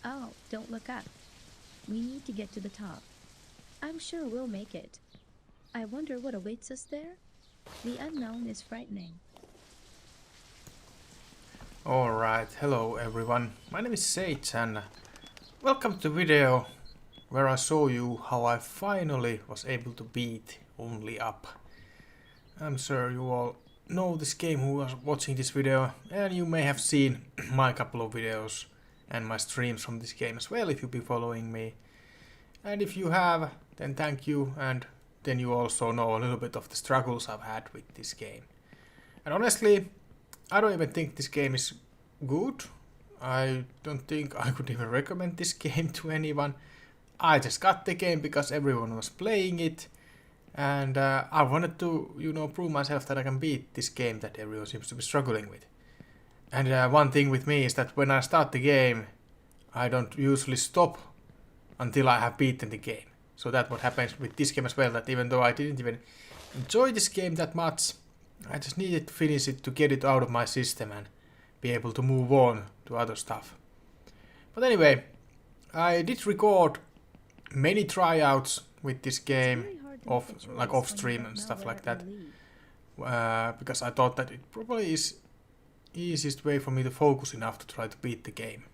Oh, don't look up. We need to get to the top. I'm sure we'll make it. I wonder what awaits us there? The unknown is frightening. Alright, hello everyone. My name is Sage and welcome to the video where I show you how I finally was able to beat Only Up. I'm sure you all know this game who are watching this video, and you may have seen my couple of videos and my streams from this game as well if you've been following me. And if you have, then thank you, and then you also know a little bit of the struggles I've had with this game. And honestly, I don't even think this game is good. I don't think I could even recommend this game to anyone. I just got the game because everyone was playing it, and I wanted to, prove myself that I can beat this game that everyone seems to be struggling with. And one thing with me is that when I start the game, I don't usually stop until I have beaten the game. So that's what happens with this game as well, that even though I didn't even enjoy this game that much, I just needed to finish it to get it out of my system and be able to move on to other stuff. But anyway, I did record many tryouts with this game, off stream and stuff like that, because I thought that it probably is easiest way for me to focus enough to try to beat the game.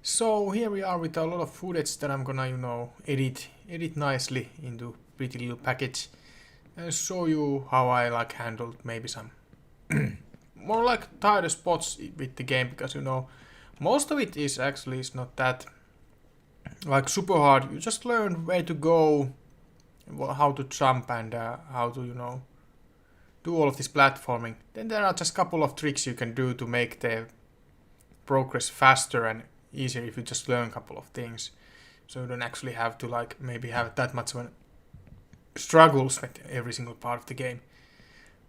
So here we are with a lot of footage that I'm gonna, edit nicely into pretty little package and show you how I handled maybe some more tighter spots with the game, because most of it is not that super hard. You just learn where to go, how to jump, and how to do all of this platforming. Then there are just a couple of tricks you can do to make the progress faster and easier if you just learn a couple of things, so you don't actually have to maybe have that much of struggles with every single part of the game.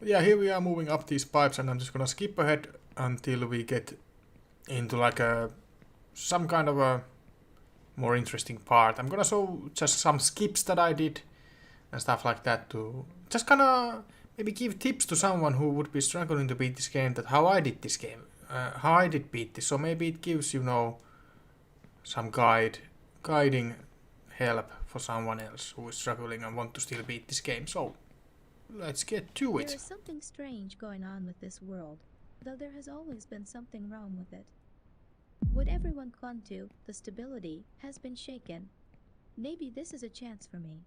But yeah, here we are moving up these pipes, and I'm just gonna skip ahead until we get into some kind of a more interesting part. I'm gonna show just some skips that I did and stuff like that to just kinda maybe give tips to someone who would be struggling to beat this game, that how I did this game, how I did beat this. So maybe it gives some guiding help for someone else who is struggling and want to still beat this game. So let's get to it. There is something strange going on with this world, though there has always been something wrong with it. What everyone clung to, the stability, has been shaken. Maybe this is a chance for me.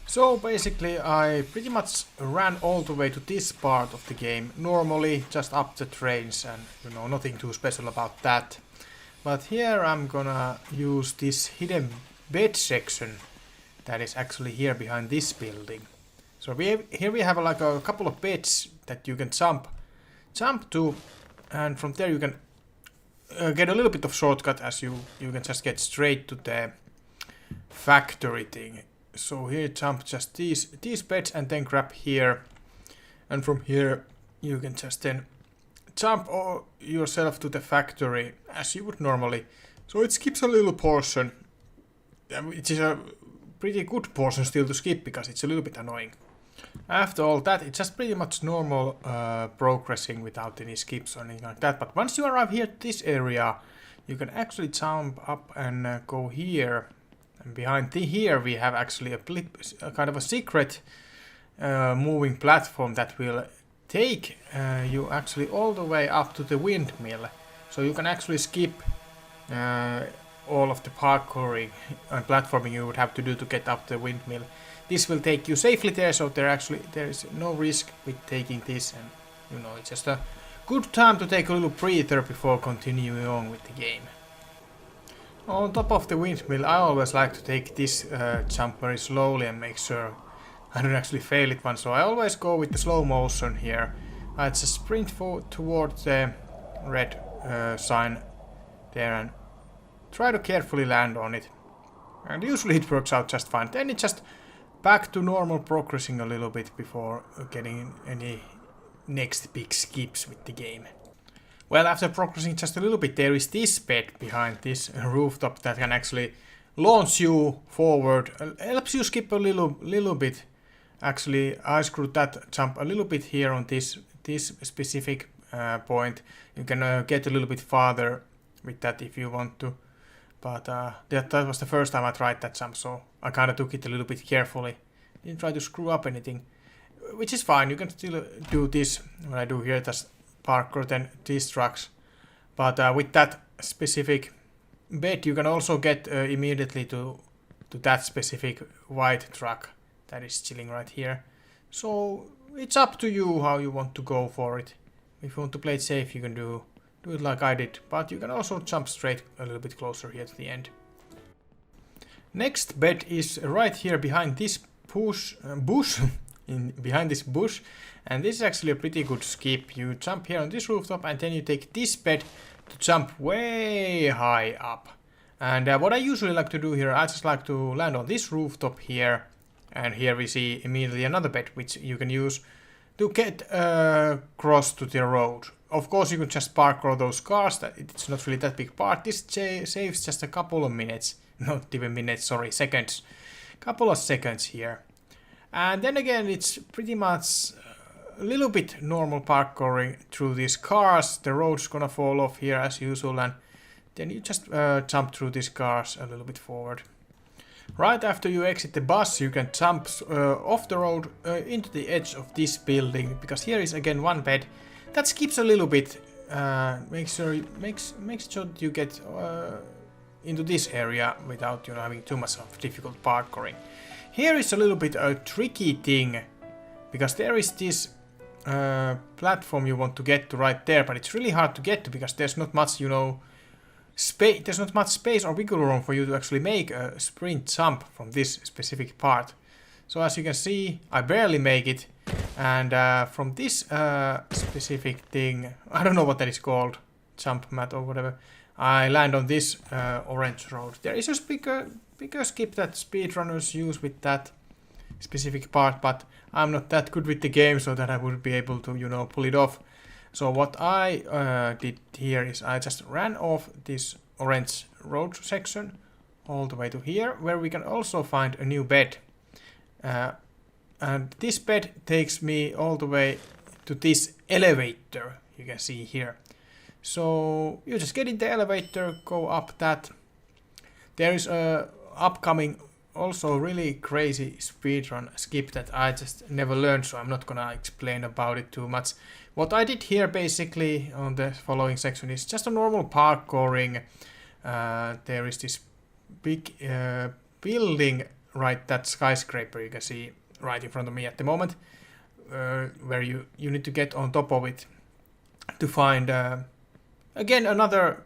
So basically I pretty much ran all the way to this part of the game, normally just up the trains, and nothing too special about that. But here I'm gonna use this hidden bed section that is actually here behind this building. So here we have a couple of beds that you can jump to, and from there you can get a little bit of shortcut, as you can just get straight to the factory thing. So here jump just these beds and then grab here, and from here you can just then jump yourself to the factory as you would normally. So it skips a little portion, which is a pretty good portion still to skip, because it's a little bit annoying. After all that, it's just pretty much normal progressing without any skips or anything like that. But once you arrive here at this area, you can actually jump up and go here. And behind here we have actually a kind of a secret moving platform that will take you actually all the way up to the windmill. So you can actually skip all of the parkouring and platforming you would have to do to get up the windmill. This will take you safely there, so there is no risk with taking this, and it's just a good time to take a little breather before continuing on with the game. On top of the windmill, I always like to take this jump very slowly and make sure I don't actually fail it one, so I always go with the slow motion here. I just sprint towards the red sign there and try to carefully land on it. And usually it works out just fine. Then it's just back to normal progressing a little bit before getting any next big skips with the game. Well, after progressing just a little bit, there is this bed behind this rooftop that can actually launch you forward. Helps you skip a little bit. Actually, I screwed that jump a little bit here on this specific point. You can get a little bit farther with that if you want to But that was the first time I tried that jump, so I kind of took it a little bit carefully. Didn't try to screw up anything, which is fine. You can still do this when I do here, just parkour then these trucks. But with that specific bed, you can also get immediately to that specific white truck that is chilling right here. So it's up to you how you want to go for it. If you want to play it safe, you can do it like I did, but you can also jump straight a little bit closer here to the end. Next bed is right here behind this bush, behind this bush, and this is actually a pretty good skip. You jump here on this rooftop and then you take this bed to jump way high up. And what I usually like to do here, I just like to land on this rooftop here, and here we see immediately another bed which you can use to get across to the road. Of course, you can just parkour those cars, that it's not really that big part. This saves just a couple of minutes, not even minutes, sorry, seconds. Couple of seconds here. And then again, it's pretty much a little bit normal parkouring through these cars. The road's gonna fall off here as usual, and then you just jump through these cars a little bit forward. Right after you exit the bus, you can jump off the road into the edge of this building, because here is again one bed that skips a little bit. Makes sure that you get into this area without having too much of difficult parkouring. Here is a little bit a tricky thing, because there is this platform you want to get to right there, but it's really hard to get to because there's not much, space. There's not much space or wiggle room for you to actually make a sprint jump from this specific part. So as you can see, I barely make it, and from this specific thing, I don't know what that is called, jump mat or whatever, I land on this orange road. There is a bigger skip that speedrunners use with that specific part, but I'm not that good with the game so that I would be able to, pull it off. So what I did here is I just ran off this orange road section all the way to here, where we can also find a new bed. And this bed takes me all the way to this elevator you can see here. So you just get in the elevator, go up that. There is a upcoming also really crazy speedrun skip that I just never learned, so I'm not gonna explain about it too much. What I did here basically on the following section is just a normal parkouring. There is this big building, right, that skyscraper you can see right in front of me at the moment, where you need to get on top of it to find again another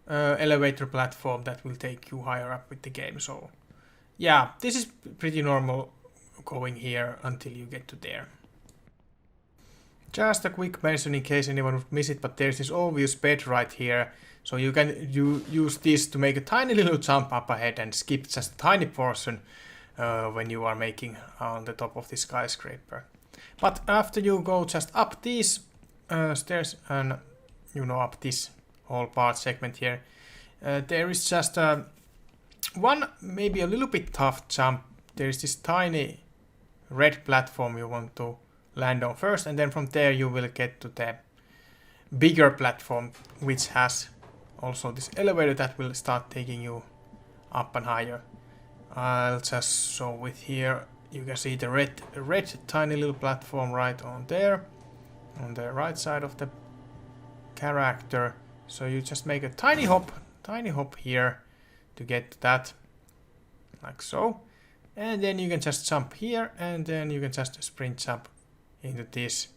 elevator platform that will take you higher up with the game. So yeah, this is pretty normal going here until you get to there. Just a quick mention in case anyone would miss it, but there's this obvious bed right here. So you can use this to make a tiny little jump up ahead and skip just a tiny portion when you are making on the top of the skyscraper. But after you go just up these stairs and up this whole part segment here, there is just one maybe a little bit tough jump. There is this tiny red platform you want to land on first, and then from there you will get to the bigger platform, which has also this elevator that will start taking you up and higher. I'll just show it here. You can see the red tiny little platform right on there, on the right side of the character. So you just make a tiny hop here to get to that, like so. And then you can just jump here, and then you can just sprint jump into this.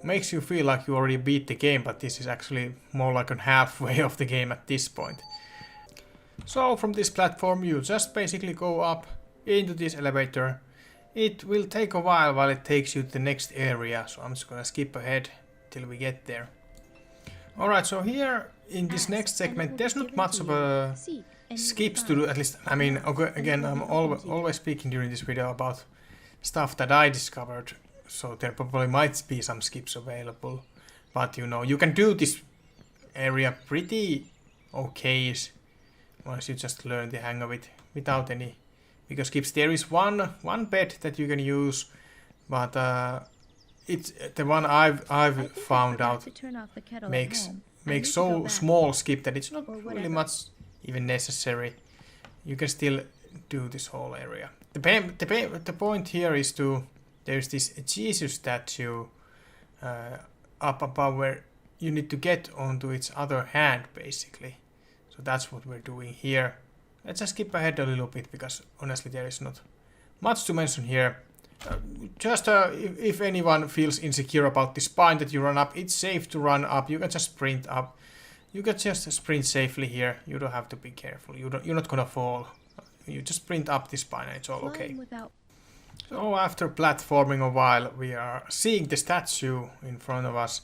Makes you feel like you already beat the game, but this is actually more like a halfway of the game at this point. So from this platform you just basically go up into this elevator. It will take a while it takes you to the next area, so I'm just gonna skip ahead till we get there. Alright, so here in this next segment there's not much of a skips to do, at least, I mean, okay, again, I'm always speaking during this video about stuff that I discovered, so there probably might be some skips available, but you can do this area pretty okay once you just learn the hang of it without any bigger skips. There is one bed that you can use, but it's the one I've found out makes so small skip that it's not really much even necessary, you can still do this whole area. The point here is there's this Jesus statue up above where you need to get onto its other hand, basically. So that's what we're doing here. Let's just skip ahead a little bit, because honestly there is not much to mention here. If anyone feels insecure about the spine that you run up, it's safe to run up. You can just sprint up. You can just sprint safely here. You don't have to be careful. You're not gonna fall. You just sprint up the spine and it's all okay. So after platforming a while, we are seeing the statue in front of us.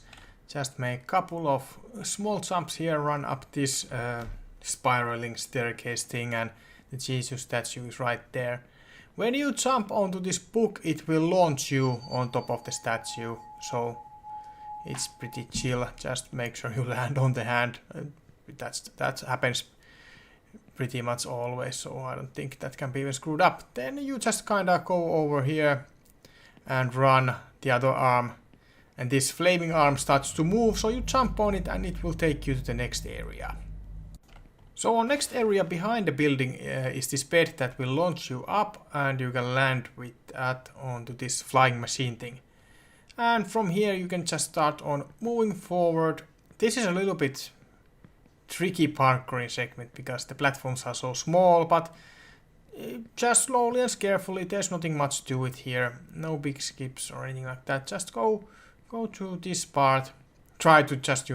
Just make a couple of small jumps here, run up this spiraling staircase thing, and the Jesus statue is right there. When you jump onto this book, it will launch you on top of the statue, so it's pretty chill. Just make sure you land on the hand. That happens pretty much always, so I don't think that can be even screwed up. Then you just kinda go over here and run the other arm, and this flaming arm starts to move, so you jump on it and it will take you to the next area. So our next area behind the building is this bed that will launch you up, and you can land with that onto this flying machine thing. And from here you can just start on moving forward. This is a little bit tricky parkouring segment because the platforms are so small, but just slowly and carefully. There's nothing much to it here. No big skips or anything like that. Just go to this part. Try to just,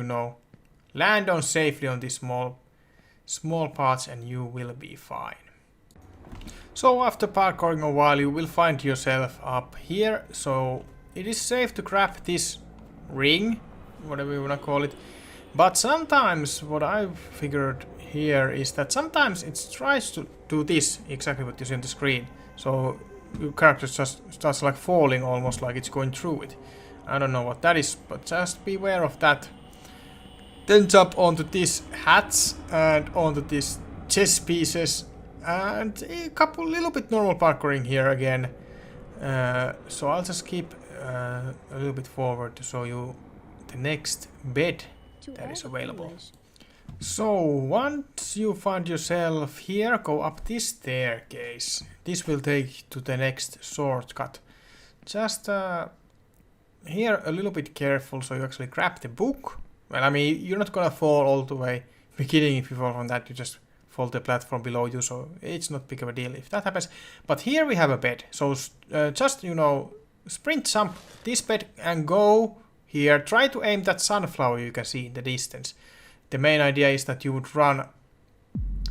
land on safely on these small parts and you will be fine. So after parkouring a while, you will find yourself up here. So it is safe to grab this ring, whatever you wanna call it. But sometimes what I've figured here is that sometimes it tries to do this, exactly what you see on the screen. So your character just starts like falling, almost like it's going through it. I don't know what that is, but just beware of that. Then jump onto these hats and onto these chess pieces, and a little bit normal parkouring here again. So I'll just keep a little bit forward to show you the next bed that is available. So once you find yourself here, go up this staircase. This will take you to the next shortcut. Just here a little bit careful, so you actually grab the book. Well, I mean, you're not gonna fall all the way beginning. If you fall from that, you just fall the platform below you, so it's not big of a deal if that happens. But here we have a bed, so just, sprint jump this bed and go here. Try to aim that sunflower you can see in the distance. The main idea is that you would run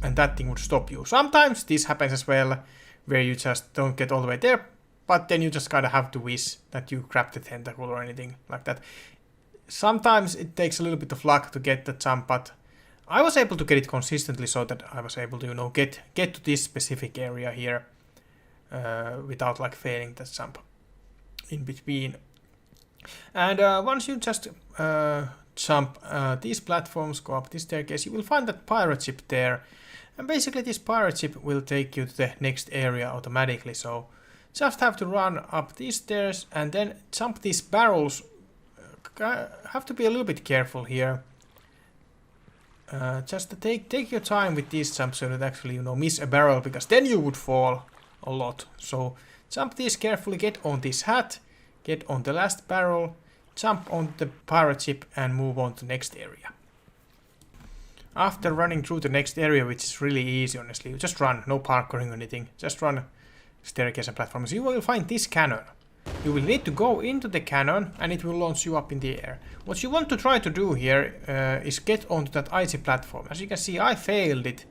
and that thing would stop you. Sometimes this happens as well, where you just don't get all the way there, but then you just kind of have to wish that you grab the tentacle or anything like that. Sometimes it takes a little bit of luck to get the jump, but I was able to get it consistently so that I was able to, get to this specific area here without like failing the jump in between. And once you just jump these platforms, go up this staircase, you will find that pirate ship there. And basically this pirate ship will take you to the next area automatically. So just have to run up these stairs and then jump these barrels. Have to be a little bit careful here. Just take your time with these jumps so that actually miss a barrel, because then you would fall a lot. So jump these carefully, get on this hat, get on the last barrel, jump on the pirate ship and move on to the next area. After running through the next area, which is really easy honestly, you just run, no parkouring or anything, just run staircase and platforms. You will find this cannon. You will need to go into the cannon and it will launch you up in the air. What you want to try to do here is get onto that icy platform. As you can see, I failed it.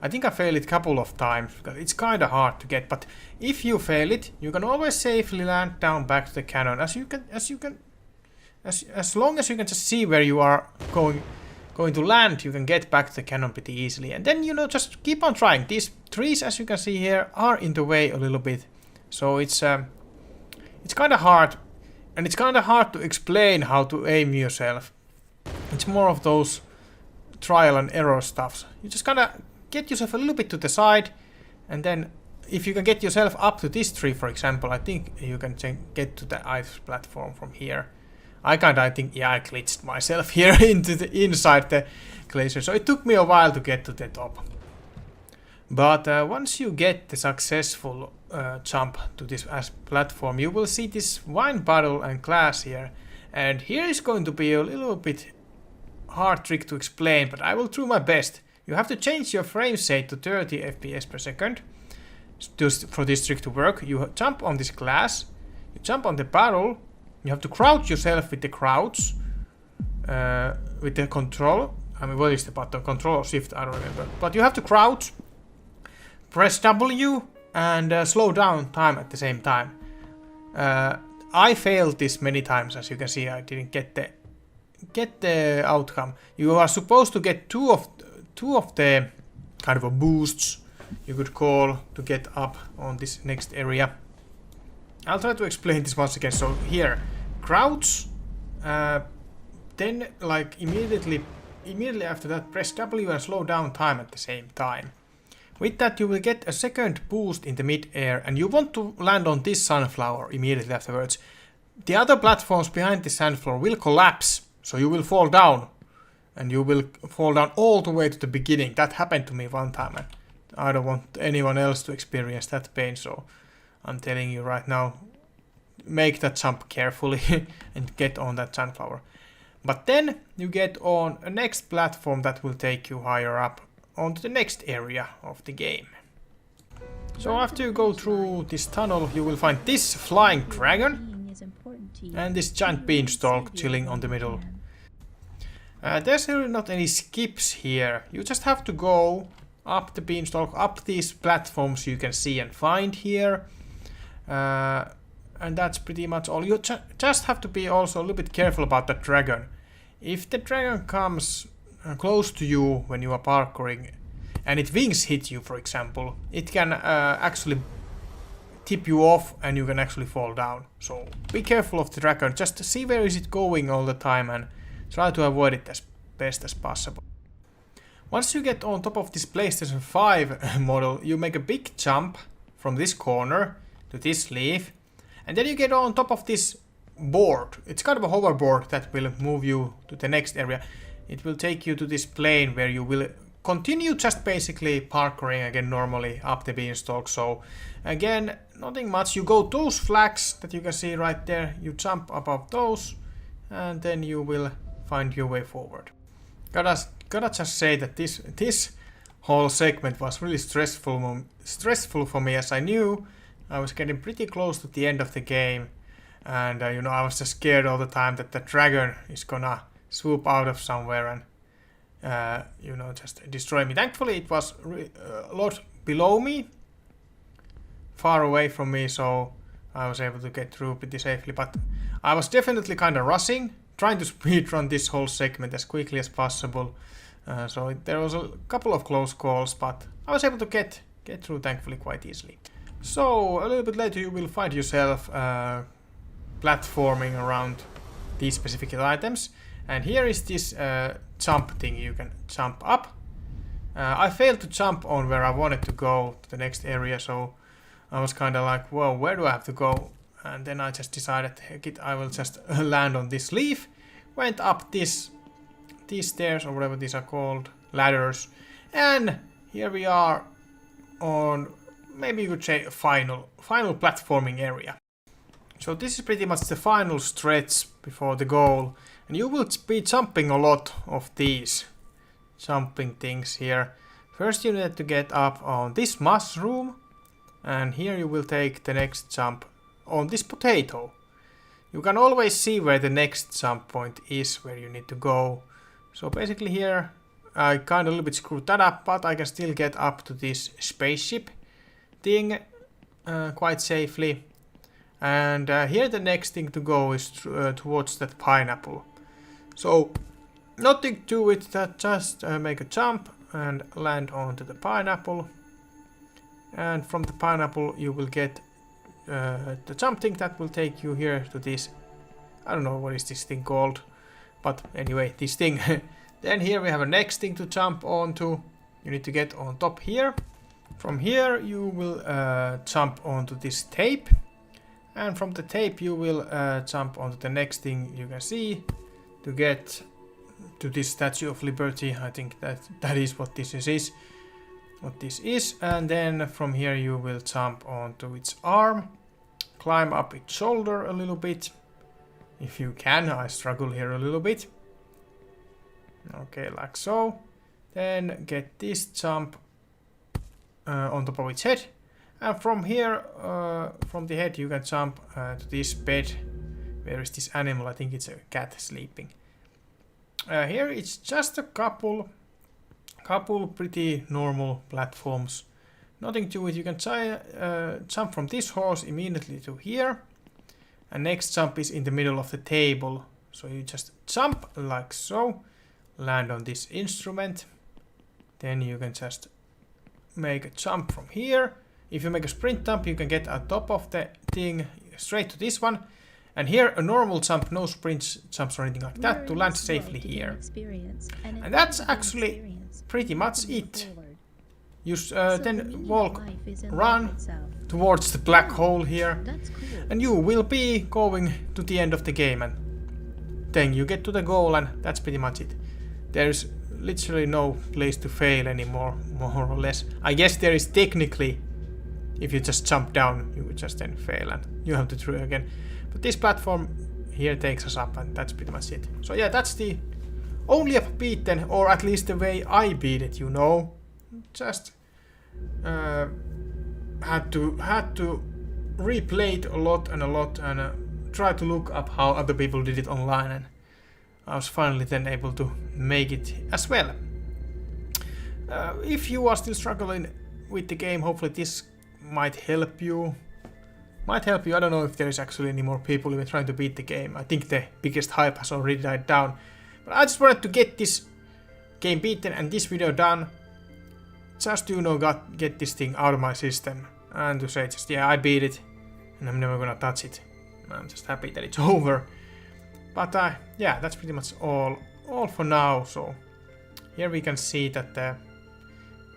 I think I failed it a couple of times because it's kind of hard to get. But if you fail it, you can always safely land down back to the cannon. As long as you can just see where you are going to land, you can get back to the cannon pretty easily. And then just keep on trying. These trees, as you can see here, are in the way a little bit. So it's kind of hard, and it's kind of hard to explain how to aim yourself. It's more of those trial and error stuffs. You just kind of get yourself a little bit to the side, and then if you can get yourself up to this tree, for example, I think you can get to the ice platform from here. I glitched myself here into the inside the glacier, so it took me a while to get to the top. But once you get the successful jump to this platform, you will see this wine bottle and glass here. And here is going to be a little bit hard trick to explain, but I will do my best. You have to change your frame rate to 30 FPS per second for this trick to work. You jump on this glass, you jump on the bottle, you have to crouch yourself with the crouch, with the control. I mean, what is the button? Control or shift? I don't remember. But you have to crouch, press W, and slow down time at the same time. I failed this many times, as you can see. I didn't get the outcome. You are supposed to get two of the kind of a boosts, you could call, to get up on this next area. I'll try to explain this once again. So here, crouch, then like immediately after that, press W and slow down time at the same time. With that, you will get a second boost in the mid-air, and you want to land on this sunflower immediately afterwards. The other platforms behind the sunflower will collapse, so you will fall down, and you will fall down all the way to the beginning. That happened to me one time, and I don't want anyone else to experience that pain, so I'm telling you right now, make that jump carefully and get on that sunflower. But then you get on a next platform that will take you higher up onto the next area of the game. So after you go through this tunnel, you will find this flying dragon and this giant beanstalk chilling on the middle. There's really not any skips here. You just have to go up the beanstalk, up these platforms you can see and find here. And that's pretty much all. You just have to be also a little bit careful about the dragon. If the dragon comes close to you when you are parkouring and its wings hit you, for example, it can actually tip you off and you can actually fall down. So be careful of the dragon. Just see where is it going all the time and try to avoid it as best as possible. Once you get on top of this PlayStation 5 model, you make a big jump from this corner to this leaf, and then you get on top of this board. It's kind of a hoverboard that will move you to the next area. It will take you to this plane where you will continue just basically parkouring again normally up the beanstalk. So again, nothing much. You go those flags that you can see right there, you jump above those, and then you will find your way forward. Gotta just say that this whole segment was really stressful for me, as I knew I was getting pretty close to the end of the game, and you know, I was just scared all the time that the dragon is gonna swoop out of somewhere and you know, just destroy me. Thankfully it was a lot below me, far away from me, so I was able to get through pretty safely. But I was definitely kind of rushing, trying to speedrun this whole segment as quickly as possible. So there was a couple of close calls, but I was able to get through thankfully quite easily. So a little bit later you will find yourself platforming around these specific items, and here is this jump thing. You can jump up. I failed to jump on where I wanted to go to the next area, so I was kind of like, whoa, where do I have to go? And then I just decided, heck it, I will just land on this leaf, went up these stairs, or whatever these are called, ladders, and here we are on, maybe you could say, a final platforming area. So this is pretty much the final stretch before the goal, and you will be jumping a lot of these jumping things here. First you need to get up on this mushroom, and here you will take the next jump on this potato. You can always see where the next jump point is, where you need to go. So basically here I kind of a little bit screwed that up, but I can still get up to this spaceship thing quite safely. And here the next thing to go is towards that pineapple. So nothing to it, that just make a jump and land onto the pineapple. And from the pineapple you will get the jump thing that will take you here to this, I don't know what is this thing called, but anyway, this thing. Then here we have a next thing to jump onto. You need to get on top here. From here you will jump onto this tape, and from the tape you will jump onto the next thing you can see to get to this Statue of Liberty. I think that is what this is. what this is, and then from here you will jump onto its arm, climb up its shoulder a little bit, if you can. I struggle here a little bit. Okay, like so. Then get this jump on top of its head, and from here, from the head, you can jump to this bed. Where is this animal? I think it's a cat sleeping. Here it's just a couple pretty normal platforms. Nothing to it. You can try, jump from this horse immediately to here. And next jump is in the middle of the table. So you just jump like so. Land on this instrument. Then you can just make a jump from here. If you make a sprint jump, you can get on top of the thing straight to this one. And here a normal jump, no sprint jumps or anything like that, to land safely here. And that's actually pretty much it. You then walk, run towards the black hole here, and you will be going to the end of the game, and then you get to the goal, and that's pretty much it. There's literally no place to fail anymore, more or less. I guess there is technically, if you just jump down, you would just then fail, and you have to try again. But this platform here takes us up, and that's pretty much it. So yeah, that's the only beaten, or at least the way I beat it, you know. Just had to replay it a lot and try to look up how other people did it online, and I was finally then able to make it as well. If you are still struggling with the game, hopefully this might help you. I don't know if there is actually any more people even trying to beat the game. I think the biggest hype has already died down. But I just wanted to get this game beaten and this video done. Just to, you know, get this thing out of my system. And to say just, yeah, I beat it. And I'm never gonna touch it. I'm just happy that it's over. But yeah, that's pretty much all for now. So here we can see that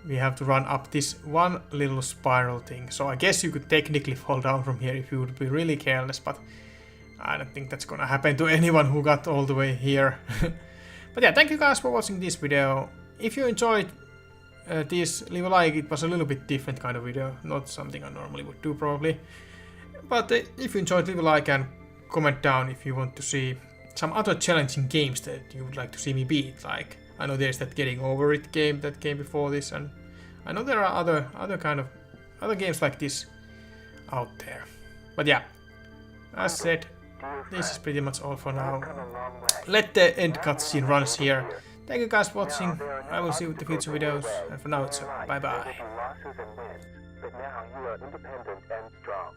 we have to run up this one little spiral thing. So I guess you could technically fall down from here if you would be really careless, but I don't think that's gonna happen to anyone who got all the way here. But yeah, thank you guys for watching this video. If you enjoyed this, leave a like. It was a little bit different kind of video, not something I normally would do probably. But if you enjoyed, leave a like and comment down if you want to see some other challenging games that you would like to see me beat. Like, I know there's that Getting Over It game that came before this, and I know there are other games like this out there. But yeah, as said, this is pretty much all for now. Let the end cutscene runs here. Thank you guys for watching. I will see you with the future videos, and for now it's a bye bye. But now you are independent and strong.